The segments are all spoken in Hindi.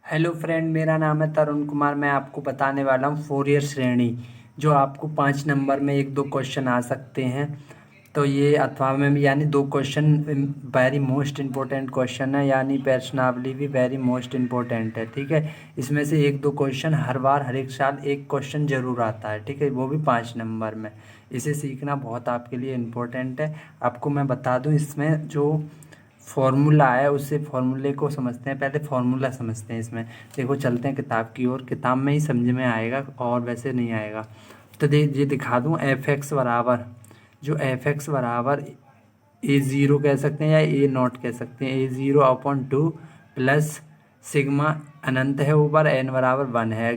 हेलो फ्रेंड, मेरा नाम है तरुण कुमार। मैं आपको बताने वाला हूँ फोरियर श्रेणी, जो आपको 5 नंबर में एक दो क्वेश्चन आ सकते हैं। तो ये अथवा में भी यानी दो question very most important question है, यानी प्रश्नावली भी वेरी मोस्ट इम्पोर्टेंट है। ठीक है, इसमें से एक दो क्वेश्चन हर बार हर एक साल एक क्वेश्चन जरूर आता है। ठीक है, वो भी 5 नंबर में। इसे सीखना बहुत आपके लिए इम्पोर्टेंट है। आपको मैं बता दूँ, इसमें जो फॉर्मूला है उससे फॉर्मूले को समझते हैं। पहले फॉर्मूला समझते हैं इसमें। देखो, चलते हैं किताब की ओर। किताब में ही समझ में आएगा और वैसे नहीं आएगा। तो ये दिखा दूँ, एफ एक्स बराबर, जो एफ एक्स बराबर A0 कह सकते हैं या A0 कह सकते हैं। A0/2 प्लस सिग्मा अनंत है ऊपर, n बराबर 1 है।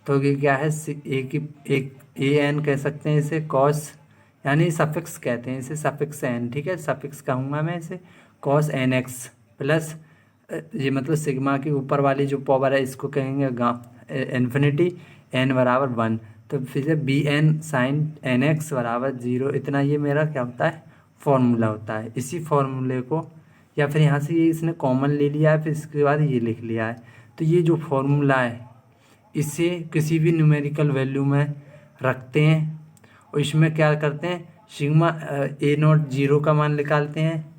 तो ये क्या है, ए की एक AN कह सकते हैं इसे, कॉस यानी सफिक्स कहते हैं इसे, सफिक्स एन। ठीक है, सफिक्स कहूँगा मैं इसे, कॉस एन एक्स प्लस ये मतलब सिग्मा के ऊपर वाली जो पावर है इसको कहेंगे इन्फिनिटी, n बराबर 1। तो फिर से BN साइन NX बराबर 0। इतना ये मेरा क्या होता है, फॉर्मूला होता है। इसी फॉर्मूले को या फिर यहाँ से ये इसने कॉमन ले लिया है, फिर इसके बाद ये लिख लिया है। तो ये जो फॉर्मूला है इसे किसी भी न्यूमेरिकल वैल्यू में रखते हैं और इसमें क्या करते हैं, सिग्मा A0 0 का मान निकालते हैं।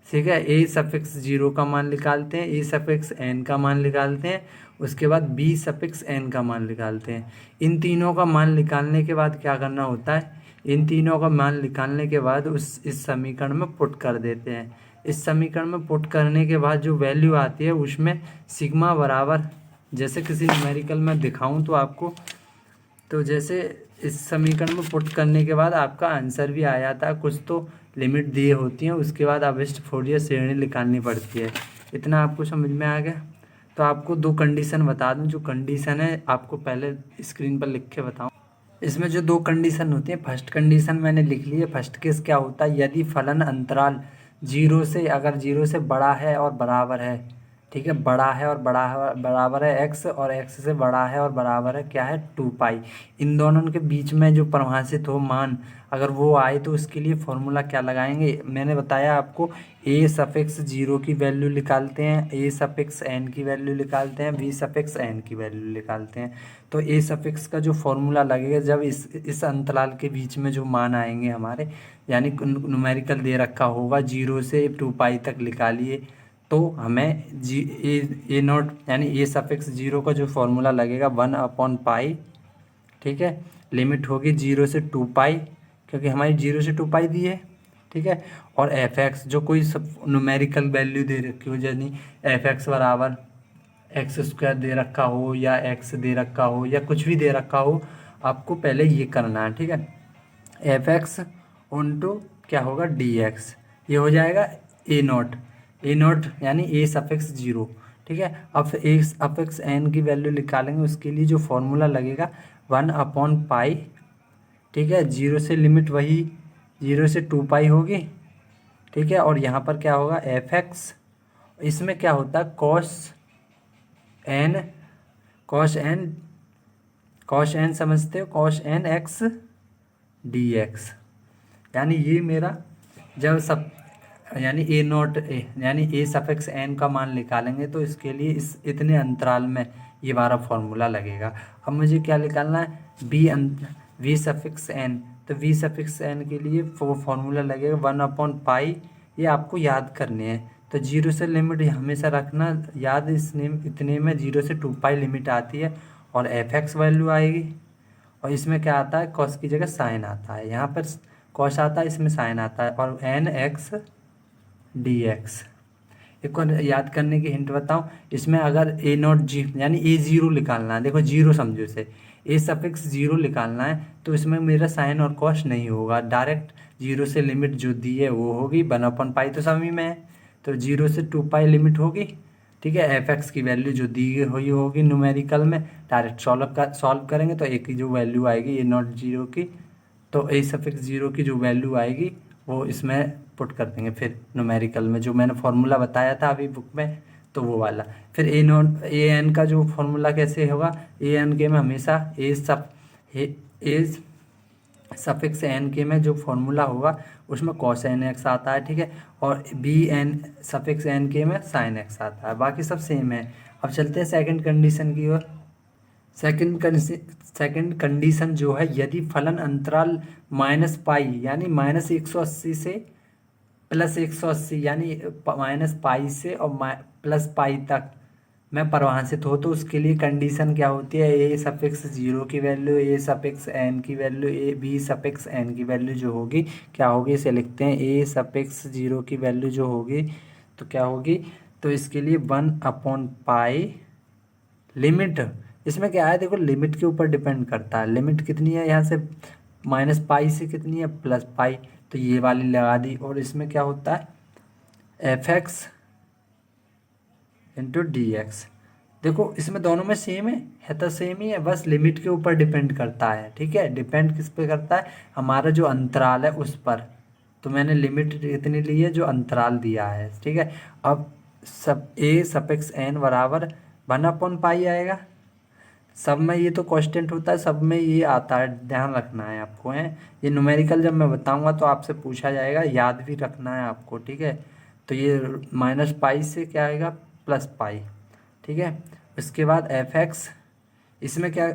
ठीक है, ए सफिक्स 0 का मान निकालते हैं, ए सफिक्स n का मान निकालते हैं, उसके बाद बी सफिक्स n का मान निकालते हैं। इन तीनों का मान निकालने के बाद क्या करना होता है, इन तीनों का मान निकालने के बाद इस समीकरण में पुट कर देते हैं। इस समीकरण में पुट करने के बाद जो वैल्यू आती है उसमें सिग्मा बराबर, जैसे किसी न्यूमेरिकल में दिखाऊं तो आपको, तो जैसे इस समीकरण में पुट करने के बाद आपका आंसर भी आ जाता है। कुछ तो लिमिट दी होती हैं, उसके बाद अभिष्ट फोरियर श्रेणी निकालनी पड़ती है। इतना आपको समझ में आ गया। तो आपको दो कंडीशन बता दूं। जो कंडीशन है आपको पहले स्क्रीन पर लिख के बताऊं। इसमें जो दो कंडीशन होती है, फर्स्ट कंडीशन मैंने लिख ली है। फर्स्ट केस क्या होता है, यदि फलन अंतराल 0 से, अगर 0 से बड़ा है और बराबर है, ठीक है, बड़ा है और बराबर है एक्स, और एक्स से बड़ा है और बराबर है क्या है, 2 पाई। इन दोनों के बीच में जो परिभाषित हो मान, अगर वो आए तो उसके लिए फॉर्मूला क्या लगाएंगे, मैंने बताया आपको। ए सफिक्स 0 की वैल्यू निकालते हैं, ए सफिक्स n की वैल्यू निकालते हैं, बी सफिक्स n की वैल्यू निकालते हैं। तो ए सफिक्स का जो फॉर्मूला लगेगा, जब इस अंतराल के बीच में जो मान आएंगे हमारे, यानी न्यूमेरिकल दे रखा होगा 0 से 2 पाई तक निकालिए, तो हमें ए नॉट यानी ए सफिक्स 0 का जो फॉर्मूला लगेगा 1/पाई। ठीक है, लिमिट होगी 0 से 2 पाई, क्योंकि हमारी 0 से 2 पाई दी है। ठीक है, और एफ एक्स जो कोई सब न्यूमेरिकल वैल्यू दे रखी हो, यानी एफ एक्स बराबर x² दे रखा हो या x दे रखा हो या कुछ भी दे रखा हो, आपको पहले ये करना है। ठीक है, एफ एक्स ऑनटू क्या होगा, dx, ये हो जाएगा A0 यानी ए सफिक्स 0। ठीक है, अब ए सफिक्स n की वैल्यू निकालेंगे, उसके लिए जो फॉर्मूला लगेगा 1/पाई। ठीक है, 0 से लिमिट वही 0 से 2 पाई होगी। ठीक है, और यहाँ पर क्या होगा, एफ एक्स, इसमें क्या होता है, एन कॉस एन समझते हो, कॉस एन एक्स dx। यानी ये मेरा जब सब यानी यानी ए सफिक्स एन का मान निकालेंगे तो इसके लिए इस इतने अंतराल में ये बारा फॉर्मूला लगेगा। अब मुझे क्या निकालना है, वी सफिक्स एन। तो वी सफिक्स एन के लिए वो फॉर्मूला लगेगा 1/पाई। ये आपको याद करने हैं। तो 0 से लिमिट हमेशा रखना याद, इतने में 0 से 2 पाई लिमिट आती है और एफ एक्स वैल्यू आएगी। और इसमें क्या आता है, कॉस की जगह साइन आता है, यहाँ पर कॉस आता है, इसमें साइन आता है, और एन एक्स dx। एक और याद करने की हिंट बताऊं, इसमें अगर A0 यानी A0 निकालना है, देखो 0 समझो इसे, ए सफिक्स 0 निकालना है, तो इसमें मेरा साइन और कॉस नहीं होगा, डायरेक्ट 0 से लिमिट जो दी है वो होगी 1/पाई, तो सभी में है, तो 0 से 2 पाई लिमिट होगी। ठीक है, एफ एक्स की वैल्यू जो दी हुई होगी न्यूमेरिकल में, डायरेक्ट सॉल्व करेंगे तो एक की जो वैल्यू आएगी A0 0 की, तो ए सफिक्स 0 की जो वैल्यू आएगी वो इसमें पुट कर देंगे फिर न्यूमेरिकल में, जो मैंने फॉर्मूला बताया था अभी बुक में, तो वो वाला। फिर A n का जो फॉर्मूला कैसे होगा, A n के में हमेशा ए सफिक्स एन के में जो फॉर्मूला होगा उसमें कॉस एन एक्स आता है। ठीक है, और बी एन सफिक्स एन के में साइन एक्स आता है, बाकी सब सेम है। अब चलते हैं सेकंड कंडीशन की ओर। सेकंड कंडीशन जो है, यदि फलन अंतराल माइनस पाई यानी -180 से +180 यानी -पाई से और +पाई तक में परिभाषित हो, तो उसके लिए कंडीशन क्या होती है, ए सफिक्स 0 की वैल्यू, ए सफिक्स n की value, A B suffix n की वैल्यू जो होगी क्या होगी, इसे लिखते हैं ए सफिक्स 0 की वैल्यू जो होगी तो क्या होगी, तो इसके लिए 1/पाई लिमिट। इसमें क्या है, देखो लिमिट के ऊपर डिपेंड करता है, लिमिट कितनी है यहाँ से -पाई से कितनी है +पाई, तो ये वाली लगा दी। और इसमें क्या होता है f(x) इंटू डी(x). देखो इसमें दोनों में सेम है तो सेम ही है, बस लिमिट के ऊपर डिपेंड करता है। ठीक है, डिपेंड किस पे करता है, हमारा जो अंतराल है उस पर। तो मैंने लिमिट इतनी ली है जो अंतराल दिया है। ठीक है, अब सब ए सफिक्स n बराबर 1/पाई आएगा। सब में ये तो कांस्टेंट होता है, सब में ये आता है, ध्यान रखना है आपको है। ये न्यूमेरिकल जब मैं बताऊंगा तो आपसे पूछा जाएगा, याद भी रखना है आपको। ठीक है, तो ये -पाई से क्या आएगा +पाई। ठीक है, इसके बाद f(x), इसमें क्या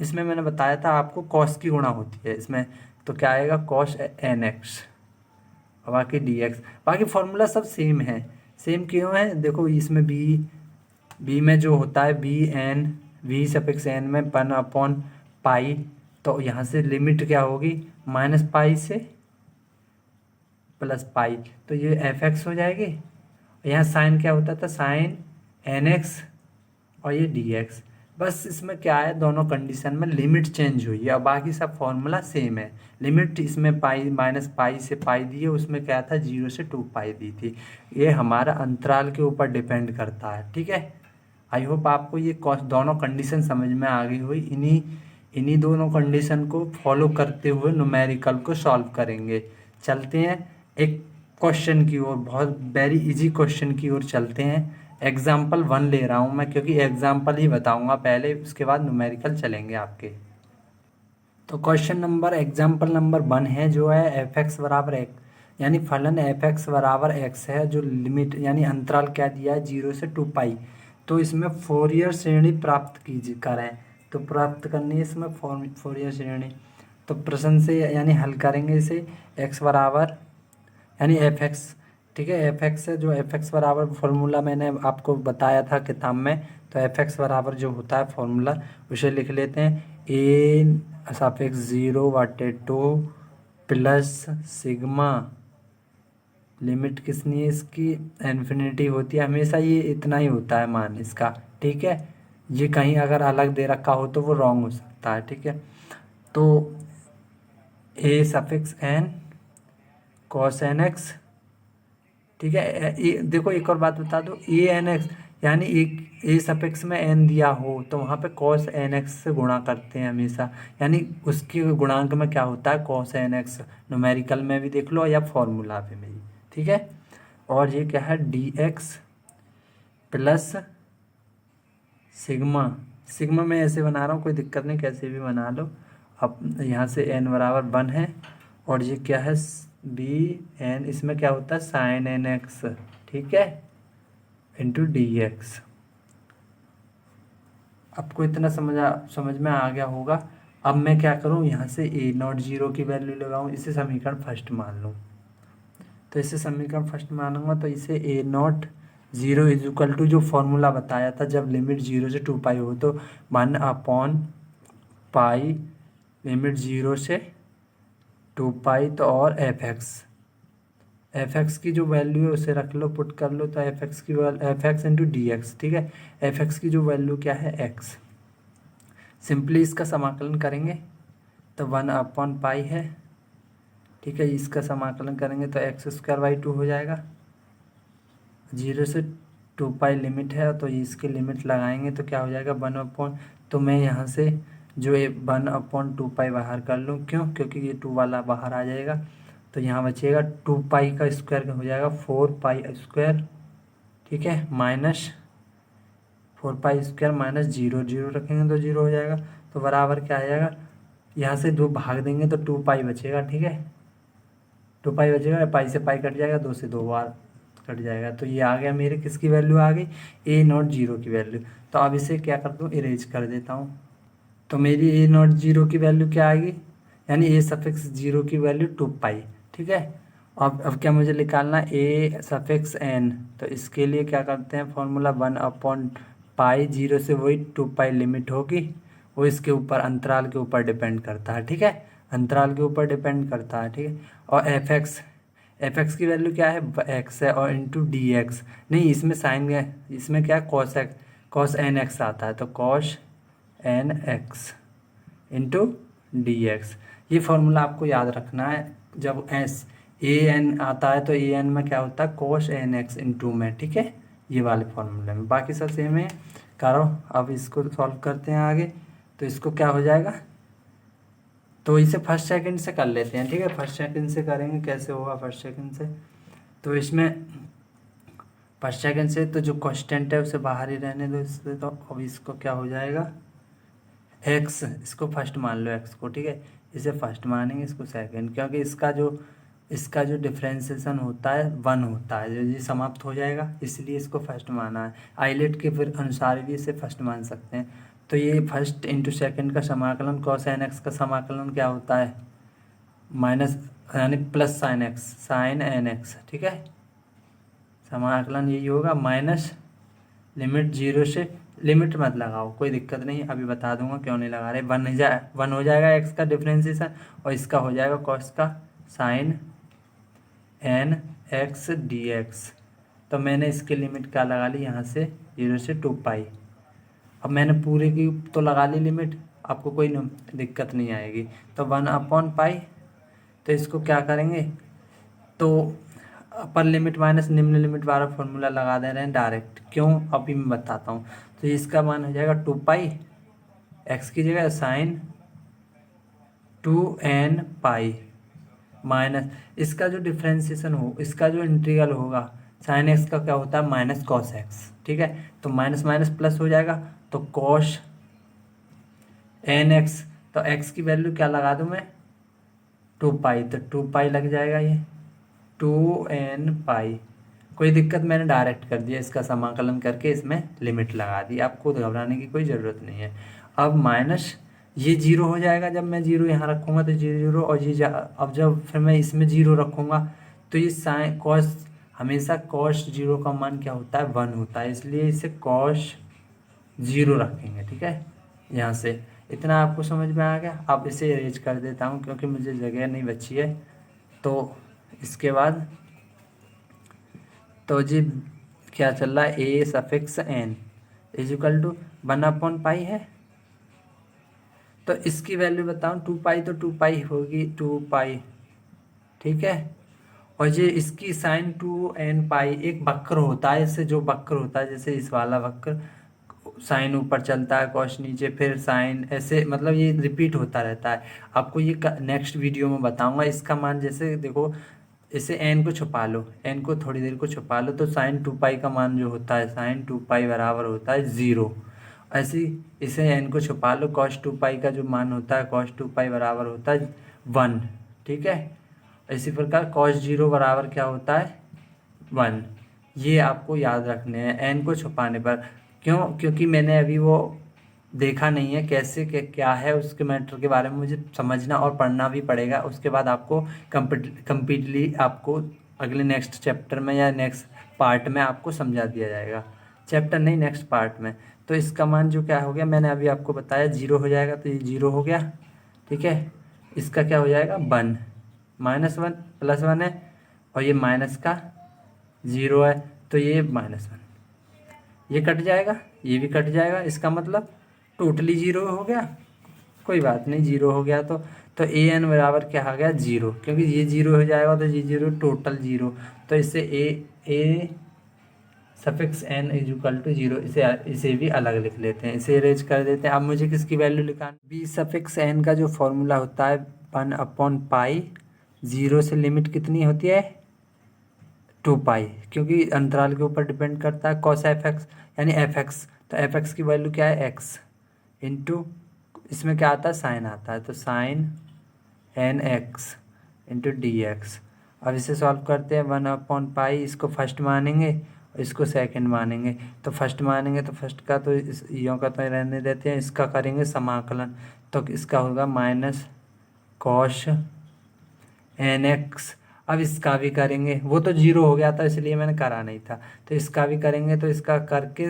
इसमें मैंने बताया था आपको कॉस की गुणा होती है इसमें, तो क्या आएगा cos nx और बाकी dx। बाकी फॉर्मूला सब सेम है। सेम क्यों है, देखो इसमें बी में जो होता है वी सफिक्स n में 1/पाई, तो यहाँ से लिमिट क्या होगी -पाई से +पाई, तो ये f(x) हो जाएगी। यहाँ साइन क्या होता था, साइन nx और ये dx। बस इसमें क्या है, दोनों कंडीशन में लिमिट चेंज हुई है और बाकी सब फॉर्मूला सेम है। लिमिट इसमें -पाई से पाई दी है, उसमें क्या था 0 से 2 पाई दी थी। ये हमारा अंतराल के ऊपर डिपेंड करता है। ठीक है, आई होप आपको ये दोनों कंडीशन समझ में आ गई हुई। इन्हीं दोनों कंडीशन को फॉलो करते हुए न्यूमेरिकल को सॉल्व करेंगे। चलते हैं एक क्वेश्चन की ओर, बहुत वेरी इजी क्वेश्चन की ओर चलते हैं। एग्जाम्पल 1 ले रहा हूँ मैं, क्योंकि एग्जाम्पल ही बताऊँगा पहले, उसके बाद न्यूमेरिकल चलेंगे आपके। तो क्वेश्चन नंबर एग्जाम्पल नंबर 1 है जो है f(x) बराबर x, यानी फलन f(x) बराबर x है, जो लिमिट यानी अंतराल क्या दिया है 0 से 2 पाई। तो इसमें फोरियर श्रेणी प्राप्त कीजिए करें, तो प्राप्त करनी है इसमें फोरियर श्रेणी। तो प्रश्न से यानी हल करेंगे इसे, x बराबर यानी f(x), ठीक है, f(x) है, जो f(x) बराबर फॉर्मूला मैंने आपको बताया था किताब में, तो f(x) बराबर जो होता है फॉर्मूला उसे लिख लेते हैं, a suffix 0/2 plus sigma, limit कितनी है इसकी इन्फिनिटी होती है हमेशा, ये इतना ही होता है मान इसका। ठीक है, ये कहीं अगर अलग दे रखा हो तो वो रॉन्ग हो सकता है। ठीक है, तो a suffix n cos nx, ठीक है। देखो एक और बात बता दो, ए एन एक्स यानी एक ए सफिक्स में एन दिया हो तो वहाँ पे cos nx से गुणा करते हैं हमेशा, यानी उसके गुणांक में क्या होता है cos nx, न्यूमेरिकल में भी देख लो या फॉर्मूला में भी। ठीक है, और ये क्या है dx प्लस सिग्मा, सिग्मा में ऐसे बना रहा हूँ, कोई दिक्कत नहीं, कैसे भी बना लो। अब यहाँ से n बराबर 1 है, और ये क्या है बी एन, इसमें क्या होता है साइन nx, ठीक है, इंटू dx। आपको इतना समझ में आ गया होगा। अब मैं क्या करूँ, यहाँ से a0 0 की वैल्यू लगाऊँ, इसे समीकरण फर्स्ट मान लूँ। तो इसे समीकरण फर्स्ट मानूंगा, तो इसे a0 0 इज इक्वल टू जो फॉर्मूला बताया था, जब लिमिट 0 से 2 पाई हो तो 1/पाई लिमिट 0 से 2 पाई, तो और f(x) की जो वैल्यू है उसे रख लो, पुट कर लो, तो f(x) इंटू dx। ठीक है, f(x) की जो वैल्यू क्या है x, सिंपली इसका समाकलन करेंगे तो 1/पाई है। ठीक है, इसका समाकलन करेंगे तो x²/2 हो जाएगा। 0 से 2 पाई लिमिट है, तो इसकी लिमिट लगाएंगे तो क्या हो जाएगा 1/, तो मैं यहाँ से जो 1/2 पाई बाहर कर लूँ, क्यों, क्योंकि ये 2 वाला बाहर आ जाएगा, तो यहाँ बचेगा 2 पाई का स्क्वायर हो जाएगा 4 पाई²। ठीक है, माइनस 4 पाई² माइनस 0 0 रखेंगे तो 0 हो जाएगा, तो बराबर क्या आ जाएगा, यहाँ से 2 भाग देंगे तो 2 पाई बचेगा। ठीक है, 2 पाई बचेगा, पाई से पाई कट जाएगा, 2 से 2 बार कट जाएगा। तो ये आ गया मेरे, किसकी वैल्यू आ गई, ए नॉट जीरो की वैल्यू। तो अब इसे क्या करता हूँ, इरेज कर देता हूँ। तो मेरी ए नॉट जीरो की वैल्यू क्या आएगी, यानी ए सफिक्स जीरो की वैल्यू 2 पाई। ठीक है। अब क्या मुझे निकालना, ए सफिक्स एन। तो इसके लिए क्या करते हैं, फॉर्मूला 1/पाई, जीरो से वही 2 पाई लिमिट होगी, वो इसके ऊपर अंतराल के ऊपर डिपेंड करता है। ठीक है, अंतराल के ऊपर डिपेंड करता है। ठीक है। और एफ एक्स की वैल्यू क्या है, एक्स है, और इंटू डी एक्स, नहीं इसमें साइन है, इसमें क्या है, कॉस एन एक्स आता है, तो cos N X into D X. ये फॉर्मूला आपको याद रखना है। जब एस ए एन आता है तो ए एन में क्या होता है, कॉस एन एक्स इंटू में। ठीक है, ये वाले फॉर्मूले में, बाकी सब सेम है। करो, अब इसको सॉल्व करते हैं आगे। तो इसको क्या हो जाएगा, तो इसे फर्स्ट सेकंड से कर लेते हैं। ठीक है, फर्स्ट सेकंड से करेंगे, कैसे होगा फर्स्ट सेकंड से, तो इसमें फर्स्ट सेकंड से तो जो कांस्टेंट है उसे बाहर ही रहने दो इससे। तो अब इसको क्या हो जाएगा, एक्स, इसको फर्स्ट मान लो एक्स को। ठीक है, इसे फर्स्ट मानेंगे, इसको सेकंड, क्योंकि इसका जो डिफ्रेंसिएशन होता है 1 होता है, जो ये समाप्त हो जाएगा, इसलिए इसको फर्स्ट माना है। आइलेट के फिर अनुसार भी इसे फर्स्ट मान सकते हैं। तो ये फर्स्ट इंटू सेकंड का समाकलन, कॉस एन एक्स का समाकलन क्या होता है, माइनस यानी प्लस साइन एन एक्स। ठीक है, समाकलन यही होगा, माइनस लिमिट जीरो से, लिमिट मत लगाओ, कोई दिक्कत नहीं, अभी बता दूंगा क्यों नहीं लगा रहे। 1 हो जाएगा एक्स का डिफ्रेंसिएशन, और इसका हो जाएगा कॉस का sine N X D X. तो मैंने इसकी लिमिट क्या लगा ली यहाँ से, 0 से 2 पाई। अब मैंने पूरे की तो लगा ली लिमिट, आपको कोई दिक्कत नहीं आएगी। तो 1/पाई, तो इसको क्या करेंगे, तो अपर लिमिट माइनस निम्न लिमिट वाला फॉर्मूला लगा दे रहे हैं डायरेक्ट। क्यों, अभी मैं बताता हूँ। तो इसका मान हो जाएगा 2 पाई, एक्स की जगह साइन 2n पाई, माइनस इसका जो डिफ्रेंसिएशन हो, इसका जो इंटीग्रल होगा साइन एक्स का क्या होता है, माइनस कॉस एक्स। ठीक है, तो माइनस माइनस प्लस हो जाएगा, तो कॉस एन एक्स, तो एक्स की वैल्यू क्या लगा दूँ मैं, 2 पाई, तो 2 पाई लग जाएगा, ये 2n पाई। कोई दिक्कत, मैंने डायरेक्ट कर दिया, इसका समाकलन करके इसमें लिमिट लगा दी, आपको घबराने की कोई ज़रूरत नहीं है। अब माइनस ये 0 हो जाएगा, जब मैं 0 यहाँ रखूँगा तो 0 और ये अब जब फिर मैं इसमें 0 रखूँगा तो ये साइन कॉस, हमेशा कॉस 0 का मान क्या होता है, 1 होता है, इसलिए इसे कॉस 0 रखेंगे। ठीक है, यहाँ से इतना आपको समझ में आ गया। अब इसे अरेंज कर देता हूँ क्योंकि मुझे जगह नहीं बची है। तो इसके बाद तो जी क्या चल रहा है, ए सफिक्स एन इजिकल टू 1/पाई है। तो इसकी वैल्यू बताऊँ, 2 पाई, तो 2 पाई होगी 2 पाई। ठीक है, और ये इसकी साइन 2n पाई, एक वक्र होता है, इससे जो वक्र होता है, जैसे इस वाला वक्र, साइन ऊपर चलता है, कॉस नीचे, फिर साइन, ऐसे मतलब ये रिपीट होता रहता है। आपको ये नेक्स्ट वीडियो में बताऊंगा। इसका मान जैसे देखो, इसे एन को छुपा लो, एन को थोड़ी देर को छुपा लो, तो साइन 2 पाई का मान जो होता है, साइन 2 पाई बराबर होता है 0। ऐसी इसे एन को छुपा लो, कॉस 2 पाई का जो मान होता है, कॉस 2 पाई बराबर होता है 1। ठीक है, इसी प्रकार कॉस 0 बराबर क्या होता है, 1। ये आपको याद रखने हैं एन को छुपाने पर। क्यों, क्योंकि मैंने अभी वो देखा नहीं है कैसे क्या है, उसके मैटर के बारे में मुझे समझना और पढ़ना भी पड़ेगा। उसके बाद आपको कम्प्लीटली आपको अगले नेक्स्ट चैप्टर में या नेक्स्ट पार्ट में आपको समझा दिया जाएगा, चैप्टर नहीं नेक्स्ट पार्ट में। तो इसका मान जो क्या हो गया, मैंने अभी आपको बताया 0 हो जाएगा, तो ये 0 हो गया। ठीक है, इसका क्या हो जाएगा 1, -1 +1 है, और ये माइनस का 0 है, तो ये -1, ये कट जाएगा, ये भी कट जाएगा, इसका मतलब टोटली 0 हो गया। कोई बात नहीं, 0 हो गया तो ए एन बराबर क्या आ गया 0, क्योंकि ये 0 हो जाएगा तो ये 0 टोटल 0। तो इससे ए सफिक्स एन इजिकल टू 0, इसे भी अलग लिख लेते हैं, इसे अरेंज कर देते हैं। अब मुझे किसकी वैल्यू निकालनी, बी सफिक्स एन का जो फॉर्मूला होता है 1/पाई, 0 से लिमिट कितनी होती है 2 पाई, क्योंकि अंतराल के ऊपर डिपेंड करता है, कॉस एफ एक्स यानी एफ एक्स, तो एफ एक्स की वैल्यू क्या है एक्स इंटू, इसमें क्या आता है साइन आता है, तो sine N X into D X. अब इसे सॉल्व करते हैं। 1/पाई इसको फर्स्ट मानेंगे और इसको सेकंड मानेंगे। तो फर्स्ट मानेंगे तो फर्स्ट का तो इस यों का तो रहने देते हैं, इसका करेंगे समाकलन। तो इसका होगा माइनस कॉश nx। अब इसका भी करेंगे, वो तो जीरो हो गया था इसलिए मैंने करा नहीं था। तो इसका भी करेंगे, तो इसका करके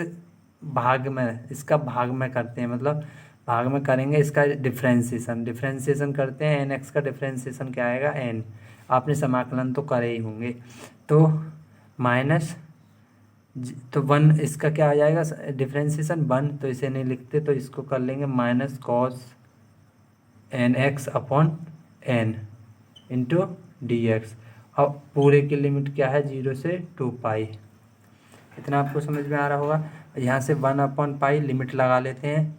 भाग में, इसका भाग में करते हैं, मतलब भाग में करेंगे इसका डिफ्रेंशिएशन करते हैं। nx का डिफ्रेंशिएशन क्या आएगा n। आपने समाकलन तो करे ही होंगे। तो माइनस तो 1 इसका क्या आ जाएगा डिफ्रेंशिएशन 1, तो इसे नहीं लिखते तो इसको कर लेंगे minus cos nx upon n into D X. अब पूरे की लिमिट क्या है 0 से 2 पाई। इतना आपको समझ में आ रहा होगा। यहाँ से 1/पाई लिमिट लगा लेते हैं।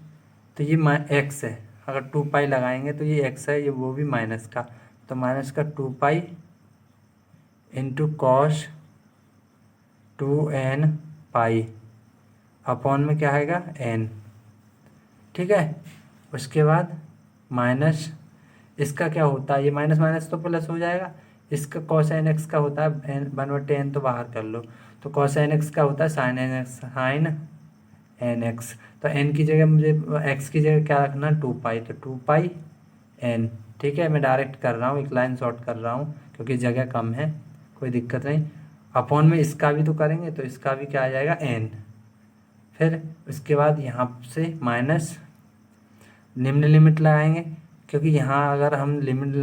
तो ये एक्स है, अगर 2 पाई लगाएंगे तो ये एक्स है, ये वो भी माइनस का। तो माइनस का 2 pi into cos 2n pi upon में क्या आएगा n। ठीक है। उसके बाद माइनस इसका क्या होता है, ये माइनस माइनस तो प्लस हो जाएगा। इसका कॉस एन एक्स का होता है एन 1/n, तो बाहर कर लो। तो कॉस एन एक्स का होता है sine N X, sine N X. तो एन की जगह मुझे एक्स की जगह क्या रखना 2 पाई, तो 2 पाई n। ठीक है, मैं डायरेक्ट कर रहा हूँ, एक लाइन शॉर्ट कर रहा हूँ क्योंकि जगह कम है, कोई दिक्कत नहीं। अपॉन में इसका भी तो करेंगे, तो इसका भी क्या आ जाएगा n। फिर उसके बाद यहाँ से माइनस निम्न लिमिट लगाएंगे, क्योंकि यहाँ अगर हम लिमिट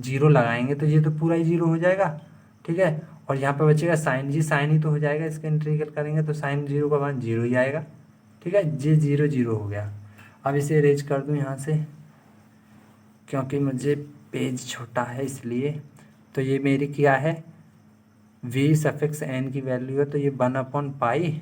0 लगाएंगे तो ये तो पूरा ही 0 हो जाएगा। ठीक है, और यहाँ पे बचेगा साइन, जी साइन ही तो हो जाएगा, इसका इंटीग्रेट करेंगे तो साइन 0 का मान 0 ही आएगा। ठीक है, जी 0 0 हो गया। अब इसे अरेंज कर दूँ यहाँ से, क्योंकि मुझे पेज छोटा है इसलिए। तो ये मेरी क्या है v सफिक्स n की वैल्यू है, तो ये 1/पाई।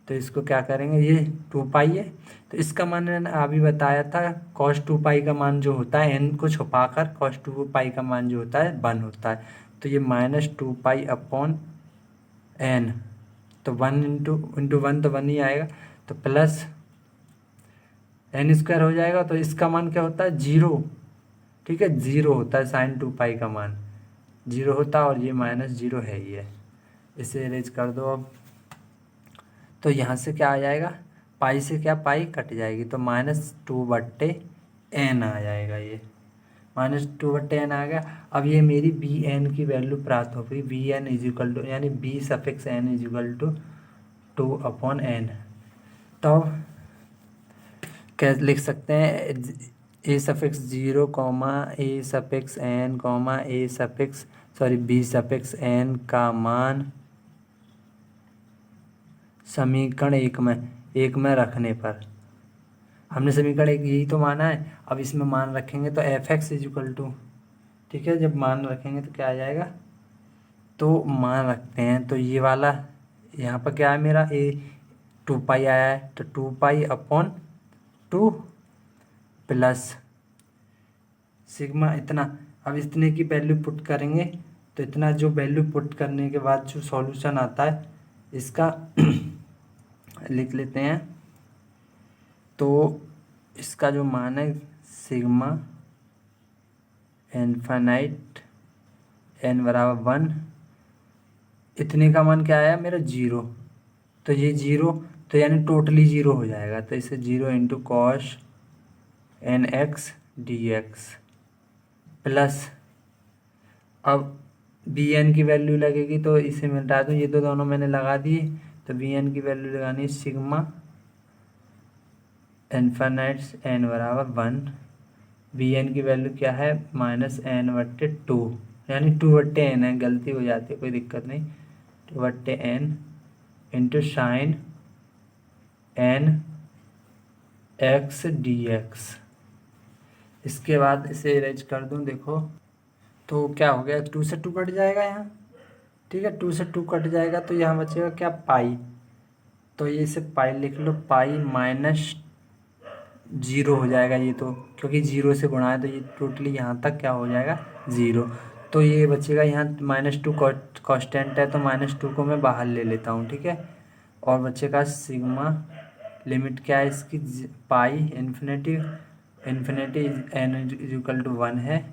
तो इसको क्या करेंगे, ये 2 पाई है, तो इसका मान मैंने अभी बताया था cos 2 पाई का मान जो होता है n को छुपाकर cos 2 पाई का मान जो होता है 1 होता है। तो ये -2 पाई/n, तो 1 इंटू 1 तो 1 ही आएगा, तो प्लस n² हो जाएगा। तो इसका मान क्या होता है 0। ठीक है, 0 होता है, साइन 2 पाई का मान 0 होता है, और ये -0 है ही है। इसे अरेंज कर दो अब। तो यहाँ से क्या आ जाएगा, पाई से क्या पाई कट जाएगी, तो -2/n आ जाएगा। ये -2/n आ गया। अब ये मेरी बी एन की वैल्यू प्राप्त हो गई। बी एन इजिकल टू, यानी B suffix n equal to 2/n। तो कैसे लिख सकते हैं, A suffix 0 A suffix n A suffix B suffix n का मान समीकरण एक में रखने पर, हमने समीकरण एक यही तो माना है। अब इसमें मान रखेंगे तो एफ एक्स इजिकल टू, ठीक है, जब मान रखेंगे तो क्या आ जाएगा, तो मान रखते हैं तो ये वाला यहाँ पर क्या है मेरा ए 2 पाई आया है, तो 2 पाई/2 प्लस सिग्मा इतना। अब इतने की वैल्यू पुट करेंगे, तो इतना जो वैल्यू पुट करने के बाद जो सॉल्यूशन आता है इसका लिख लेते हैं। तो इसका जो मान है सिग्मा इनफाइनाइट n=1, इतने का मान क्या आया मेरा 0। तो ये 0, तो यानी टोटली 0 हो जाएगा। तो इसे 0 into cos nx dx plus, अब बी एन की वैल्यू लगेगी तो इसे मैं हटा दूँ, ये तो दोनों मैंने लगा दिए। तो बी एन की वैल्यू लगानी है sigma infinite n=1। B N की वैल्यू क्या है -n/2, यानी 2/n है, गलती हो जाती है, कोई दिक्कत नहीं। 2/n into sine nx dx। इसके बाद इसे अरेंज कर दूं, देखो तो क्या हो गया, 2 से 2 कट जाएगा यहाँ। ठीक है, 2 से 2 कट जाएगा तो यहाँ बचेगा क्या पाई। तो ये इसे पाई लिख लो, पाई -0 हो जाएगा ये तो, क्योंकि 0 से गुणा है तो ये टोटली यहाँ तक क्या हो जाएगा 0। तो ये बचेगा यहाँ -2 कांस्टेंट है, तो -2 को मैं बाहर ले लेता हूँ। ठीक है, और बचेगा सिग्मा, लिमिट क्या है इसकी पाई इन्फिनिटी n = 1 है,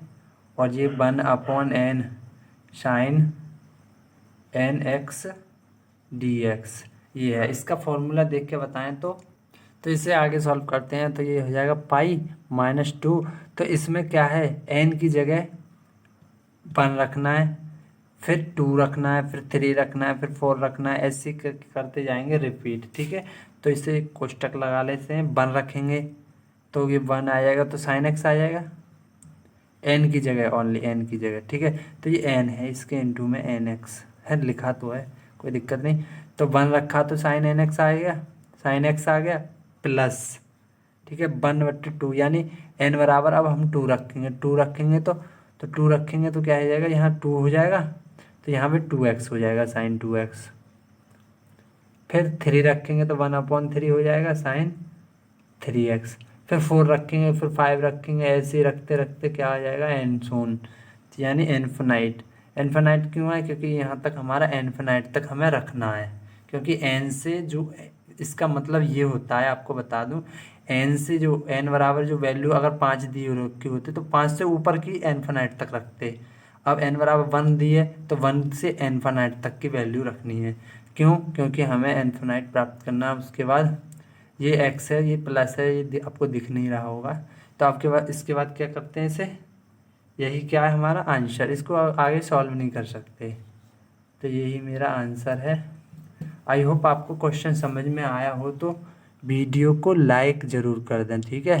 और ये 1/n sine N X D X, ये है। इसका फॉर्मूला देख के बताएं तो इसे आगे सॉल्व करते हैं। तो ये हो जाएगा पाई -2। तो इसमें क्या है, एन की जगह 1 रखना है, फिर 2 रखना है, फिर 3 रखना है, फिर 4 रखना है, ऐसे करते जाएंगे रिपीट। ठीक है, तो इसे कोष्टक लगा लेते हैं। 1 रखेंगे तो ये 1 आ जाएगा, तो साइन एक्स आ जाएगा एन की जगह, ओनली एन की जगह। ठीक है, तो ये एन है, इसके इनटू में एन एक्स है, लिखा तो है, कोई दिक्कत नहीं। तो 1 रखा तो साइन एन एक्स आएगा, साइन एक्स आ गया प्लस, ठीक है, 1/2 यानी एन बराबर, अब हम 2 रखेंगे, 2 रखेंगे तो 2 रखेंगे तो क्या हो जाएगा, यहाँ 2 हो जाएगा, तो यहाँ पे 2x हो जाएगा, साइन 2x। फिर 3 रखेंगे तो 1/3 हो जाएगा, साइन 3x। फिर 4 रखेंगे, फिर 5 रखेंगे, ऐसे ही रखते रखते क्या आ जाएगा, एन सोन, यानी इन्फिनाइट। इन्फिनाइट क्यों है, क्योंकि यहाँ तक हमारा इन्फिनाइट तक हमें रखना है, क्योंकि एन से जो, इसका मतलब ये होता है, आपको बता दूं, एन से जो एन बराबर जो वैल्यू अगर 5 दी रखी होती तो 5 से ऊपर की इन्फिनाइट तक रखते। अब एन बराबर 1 दी है तो 1 से इन्फिनाइट तक की वैल्यू रखनी है। क्यों, क्योंकि हमें इन्फिनाइट प्राप्त करना है। उसके बाद ये एक्स है, ये प्लस है, ये आपको दिख नहीं रहा होगा। तो आपके बाद इसके बाद क्या करते हैं, इसे, यही क्या है हमारा आंसर, इसको आगे सॉल्व नहीं कर सकते। तो यही मेरा आंसर है। आई होप आपको क्वेश्चन समझ में आया हो, तो वीडियो को लाइक ज़रूर कर दें। ठीक है,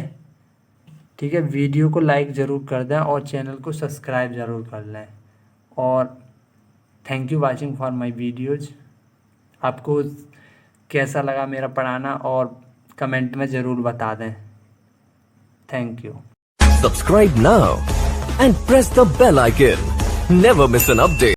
ठीक है, वीडियो को लाइक ज़रूर कर दें और चैनल को सब्सक्राइब ज़रूर कर लें। और thank you watching for my videos. आपको कैसा लगा मेरा पढ़ाना, और कमेंट में ज़रूर बता दें। Thank you. Subscribe now and press the bell icon. Never miss an update.